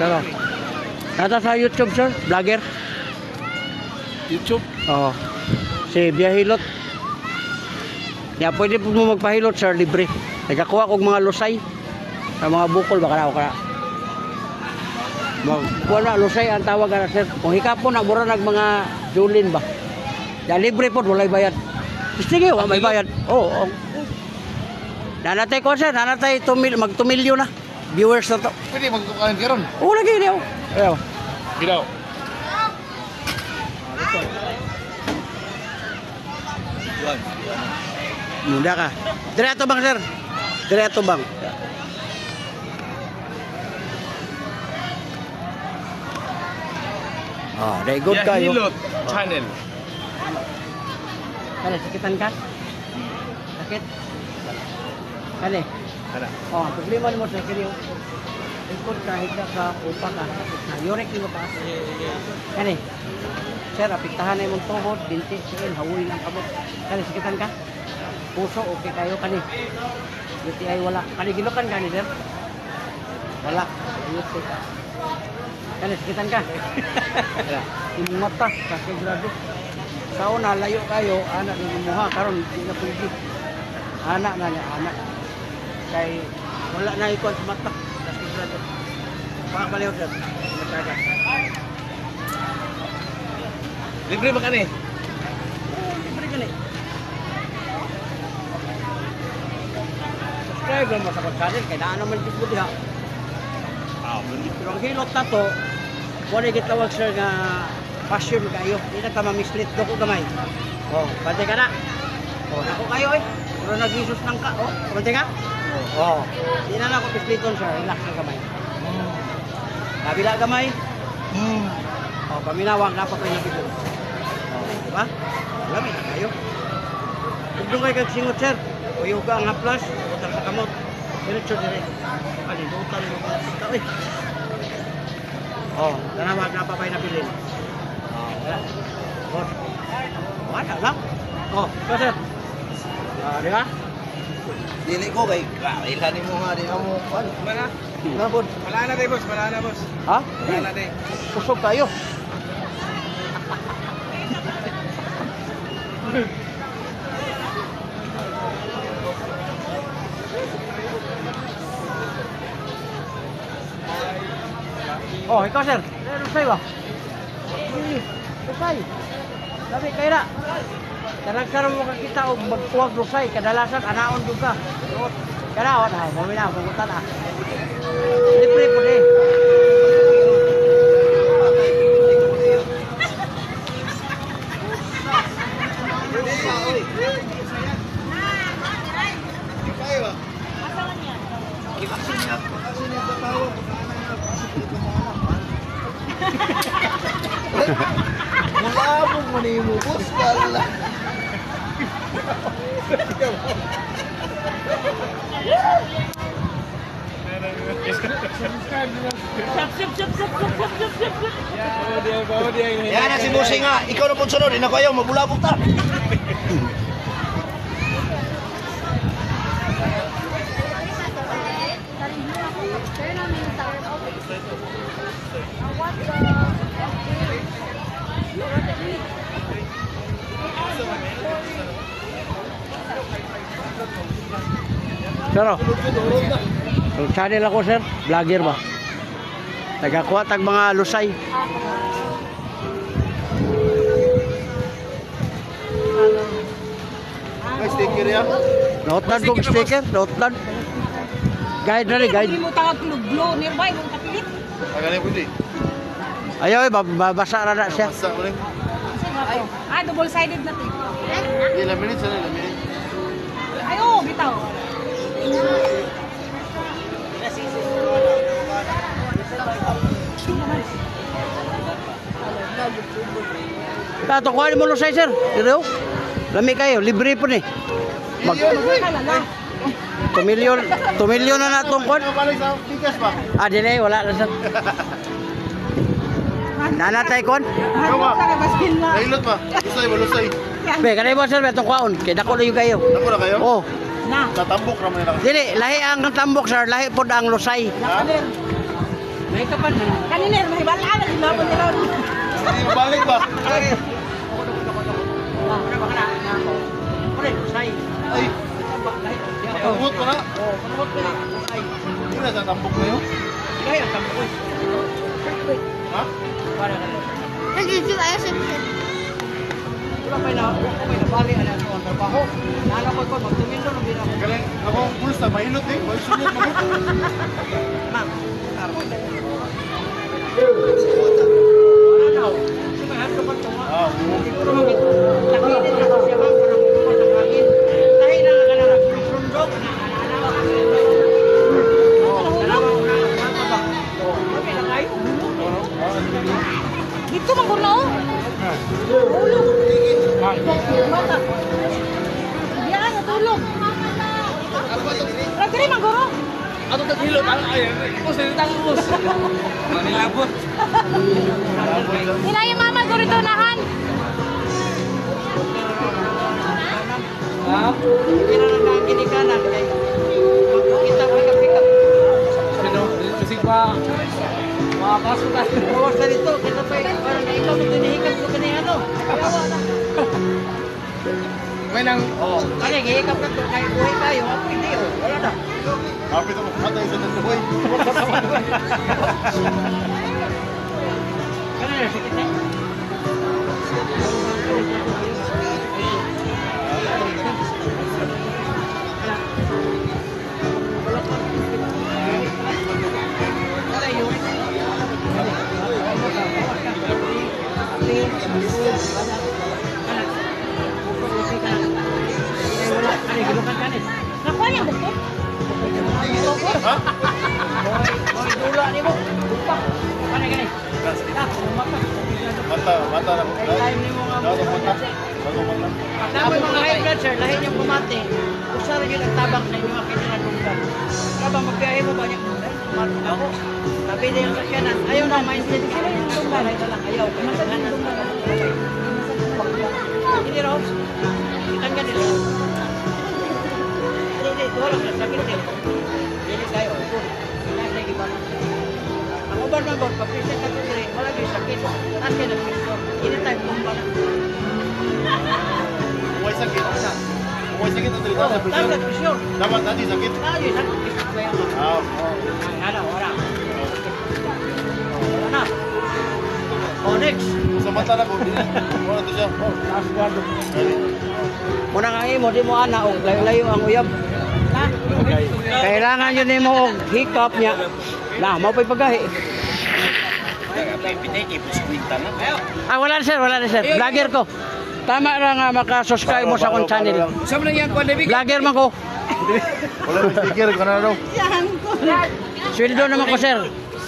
Pero, nata sa YouTube, sir? Vlogger? YouTube? Oo. Si Biyahilot. Ya, pwede po mo magpahilot, sir, libre. Nagkakuha kong mga lusay. Sa mga bukol, baka na ako ka. Magkuha na, lusay ang tawag na, sir. Kung hikapon, nagmura nag mga julin ba? Ya, libre po, walay bayad. Sige, wala may bayad. Oo. Nanatay ko, sir. Nanatay, mag-2 milyon na. Viewers na to. Pwede magkukain ka ron? Oo, lagi niyo. Ayaw. Gilaw. Muda ka. Direto bang, sir? Direto bang? Oh, very good kayo. Hilot channel. Kale, sakitan ka? Sakit? Kale? Ano? Oh, problema mo sa kiriyo. Ikot kahit ka upa ka. Yorek mo pa. Kale? Sir, apiktahan na yung tuhod, binti, sikin, hawoy ng kabot. Kale, sakitan ka? Puso, okay kayo, kani. Yuti ay wala. Kani, gilukan ka ni, sir? Wala. Yuti. Kani, sakitan ka? Yung mata, kasi grado. Sa una, layo kayo, anak ng imuha, karon hindi na pwede. Anak na niya, anak. Kay, wala na ikon sa mata, kasi grado. Pakabaliw, sir. Mataga. Libre ba ka ni? Libre ka ni. Subscribe lang mo sa channel, kaya naan naman dito diha. Pero ang hilot na to, wala gitawag sir nga passion kayo. Hindi na ka mamislit. Doko gamay. Oh, pantay ka na. Oh, ako kayo eh. Pero nag-isus ng ka. Oh, pantay ka? Oh. Hindi na ako misliton sir. Relax na gamay. Kabila gamay. Oh, paminawag na pa kayo nabito. Oh, diba? Lami na kayo. Kung kayo kagsingot sir, o yoga ang haplas, utar sa kamot. Diretso direct. Ano, utar mo ba? Oh, tanawag na pa kayo nabilin. Wala. Oh. Wala lang. Oh, so sir. Di ba? Dili ko kay kailan mo nga di mo. Wala. Nabod. Wala na day boss, wala na boss. Ha? Wala na day. Kusog kayo. Oh, ikaw sir. Rusay ba? Rusay. Sabi kayo na. Karang-karang mo kakita o magkuwag rusay. Kadalasan, anaon doon ka. Kanaon, ay, mami na, pumunta na. Libre po din. Wala mo mo boss kala. Yan na si Bossing nga, ikaw na po sunod, hindi na ko ayaw, mabulabog ta. Sir, ang channel ako sir, vlogger ba? Nagakuha tag mga lusay. May sticker yan? Nautlan kong sticker, nautlan. Guide na rin, guide. Hindi mo tawag glow nearby, mong kapilit. Tagalan po di. Ayaw eh, babasa na siya. Basta mo rin. Double-sided na ito. Ilang minutes, ano? Ilang minutes? Ay, oo, bitaw. Tato, kuhanin mo lusay sir. Dito. Lami kayo, libre po ni. Mag 2 milyon na natong kon. Balik sa bigas ba? Ah, dili, wala na sir. Nanatay kon. Ikaw ba? Nailot ba? Lusay ba? Lusay? Be, kanay mo sir, betong kwaon. Kaya dako na yung kayo. Naku na kayo? Oh. Na. Tatambok naman nila. Dili, lahi ang tambok sir, lahi po ang lusay. Ha? May kapan na. Kanina, may balaan na sinabot nila. Balik ba? Ay, tambot ko na. Hindi na sa tambok na yun. Ha? Nag-YouTube ayaw siya. Wala pa may nabali ang trabaho. Nana ko ko magtumindo ng binako. Galing, ako ang pulos na mailot eh. May sunod mo. Ma'am. Wala daw. Kasi may hando pa ito. Ah, Siguro lakinin na ko siya ma'am para magtumas ang hangin. Dahil na nga na sundok na nanawa ka sa ito. Nanawa ko na ba? Okay na kayo. Dito man guro oh. Ulo. Bata. Yan, natulog. Ragri man guro. Ato taghilo tang ay, bus dili tang bus. Manilabot. Sila yung mama guro ito nahan. Hindi na lang ang ginikanan. Kita mo yung pick-up. Sino? Bisig pa. Makapasok na. Bawas na dito. Kita pa yung parang ikaw mo tinihikap mo kanina ano. May nang Kaya hihikap ka doon. Kaya buhay tayo. Ako hindi oh. Wala na. kapit ako matay sa nandoy. Kanina sakit na. Nakuha niya bukod. Ha? Moy dula ni mo. Upak. Kanay kanay. Mata na ko. Time ni mo nga mo. Dato mata. Dato mata. Napoy mga high blood sir, lahi niyang pumati. Usa rin yung nagtabang sa inyo akin na nunggan. Kabang magbiyahe mo ba niya? Pumati ako. Sabi niya yung sakyanan. Ayaw na, mindset. Sino yung nunggan? Ay talang ayaw. Masaganan. Hindi raw. Ikan ka nila. Hindi, wala ka. Sakit din. Hindi kayo. Wala na iba. Ang uban na ba? Pag-present ka doon rin. Wala kayo sakit. Taas kayo nag-present. Hindi tayo pumpa na. Uway sakit. Uway sakit ang dito sa presyon. Dapat presyon. Dapat natin sakit. Lagi sakit. Ah, Wala. Wala na. Oh, next. sa mata na ko. Wala to siya. Taas guard. Muna nga mo, di mo ana og layo-layo ang uyab. Ha? Kailangan yun ni mo og hikap niya. Na, mao pa'y pagahi. Ah, wala na sir, wala na sir. Vlogger ko. Tama ra nga maka-subscribe mo sa akong channel. Sama na yan ko David. Vlogger man ko. Wala na speaker ka na daw. Sweldo naman ko sir.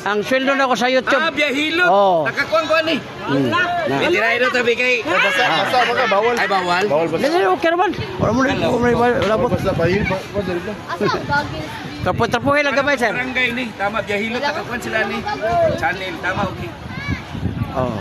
Ang sweldo na ko sa YouTube. biyahilo. Oo. Nakakuan ko ani. Na. Tirahin na tabi kay. Basta mga bawal. Ay bawal. Bawal basta. Dili okay naman. Wala mo wala po. Basta bahil ba? Dali lang. Asa ang bagay? Trapo-trapuhin lang gamay sir. Barangay ni, tama biyahilo nakakuan sila ni. Channel tama okay. Oh.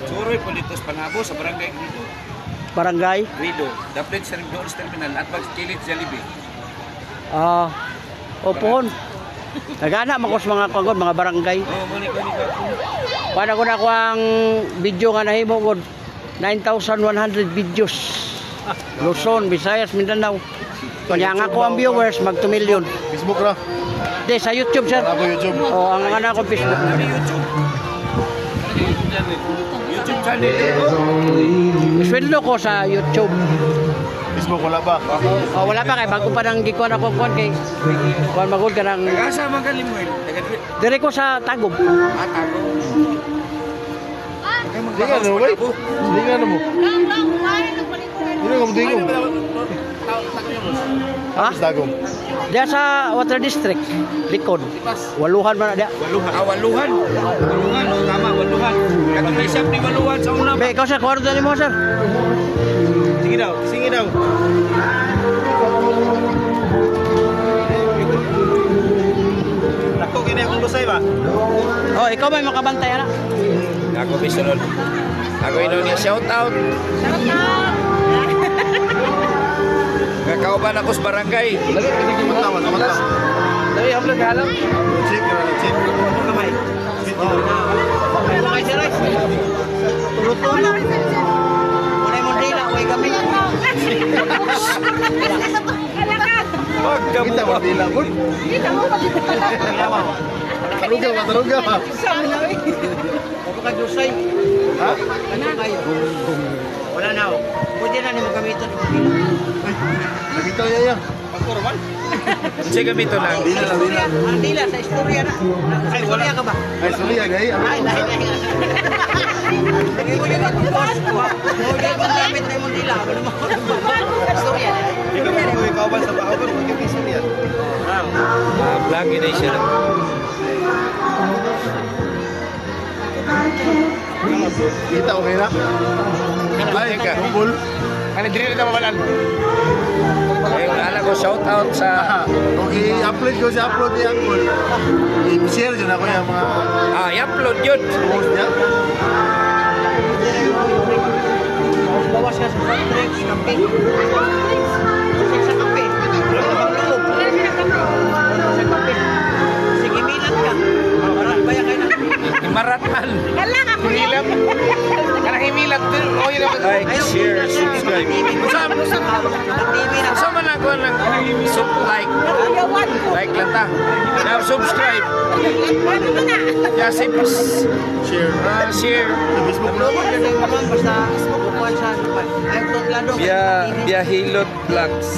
Suroy Politos Panabo sa barangay Grido. Barangay. Grido. Dapat sa Doors Terminal at pagkilit Jollibee. Ah. Opon. Nagana man ko sa mga kanggon, mga barangay. Oh, muli ko ni ka. Para ko na ko ang video nga nahimo ko 9,100 videos. Luzon, Visayas, Mindanao. Kanya nga ko ang viewers mag 2 million. Facebook ra. Di sa YouTube sir. Ako YouTube. O ang ana ko Facebook. Ano YouTube? YouTube channel. Sweldo ko sa YouTube. Facebook wala ba? O wala pa kay bago pa nang gikuan ako kuan kay kuan magud ka nang Nagasa man kalimoy. dire ko sa Tagob. Atago. Hindi nga ano, wait. Hindi nga ano mo. Lang, kaya ng palikuran. Hindi nga mo dingong. Ha? Dagom. Diya sa Water District, likod. Waluhan man na diya. Waluhan. Waluhan. Waluhan. Oh, tama, waluhan. Katong may shop ni waluhan sa una. Be, ikaw sir, kwarto ni mo sir. Sige daw, sige daw. Ako kini akong lusay ba? Oh, ikaw may makabantay ana. Ako bisunod. Ako ino niya shout out. Kakauban ako sa barangay. Lagi pwede ko matawa, mata. Dali, upload ka lang. Check. Kamay. Kamay si Rice. Tulot-tulot. Wala yung Mondila, huwag kami. Kita mo dila good. Taruga. Huwag ka Diyosay. Ha? Kayo. Wala na ako. Pwede na naman gamitin yung Mondila. Nakita niya. Sige, gamito lang. Dila. Ang dila sa istorya na. Sa istorya ka ba? Ay, sorry gay. Ay, lahi. Lagi mo yung boss ko. Huwag yung gamit na yung Mondila. Ano mo? Istorya na. Ikaw ba sa bahaw ko? Hindi sorry yan. Vlog na siya. Kita okay na. Ay, kumpul. Ano, dili na mabalan. Ay, alam ko, shout out sa... Okay, upload ko sa upload niya ako. I-share dyan ako yung mga i-upload yun. post niya. Bawas ka sa soft drinks, kape. Sa kape. Maglulog. Sa kape. Sige, milat ka. Marat ba yan kayo na? Marat man. Himilat. Karang himilat din. Like, share, subscribe. Sama na ko ng like lang ta. Now, subscribe. Kasi Share. share. Facebook na. Maglulog yan yung mga basta bukuan sa lupan. Ayaw tutlado. Biahilot Vlogs.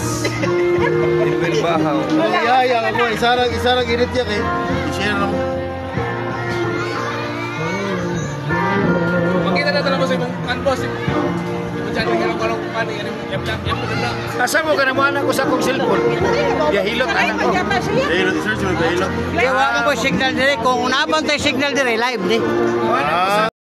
In Bilbao. Yaya ako. Isarang edit niya kay. I-share na mo. Makita na talaga sa ibang unboss. Asa mo ka naman ako sa akong cellphone? Biahilot anak ko. Bahilot, search mo bahilot. Kaya wala ko signal dire. Kung unabang tayo signal dire, live di. Ah.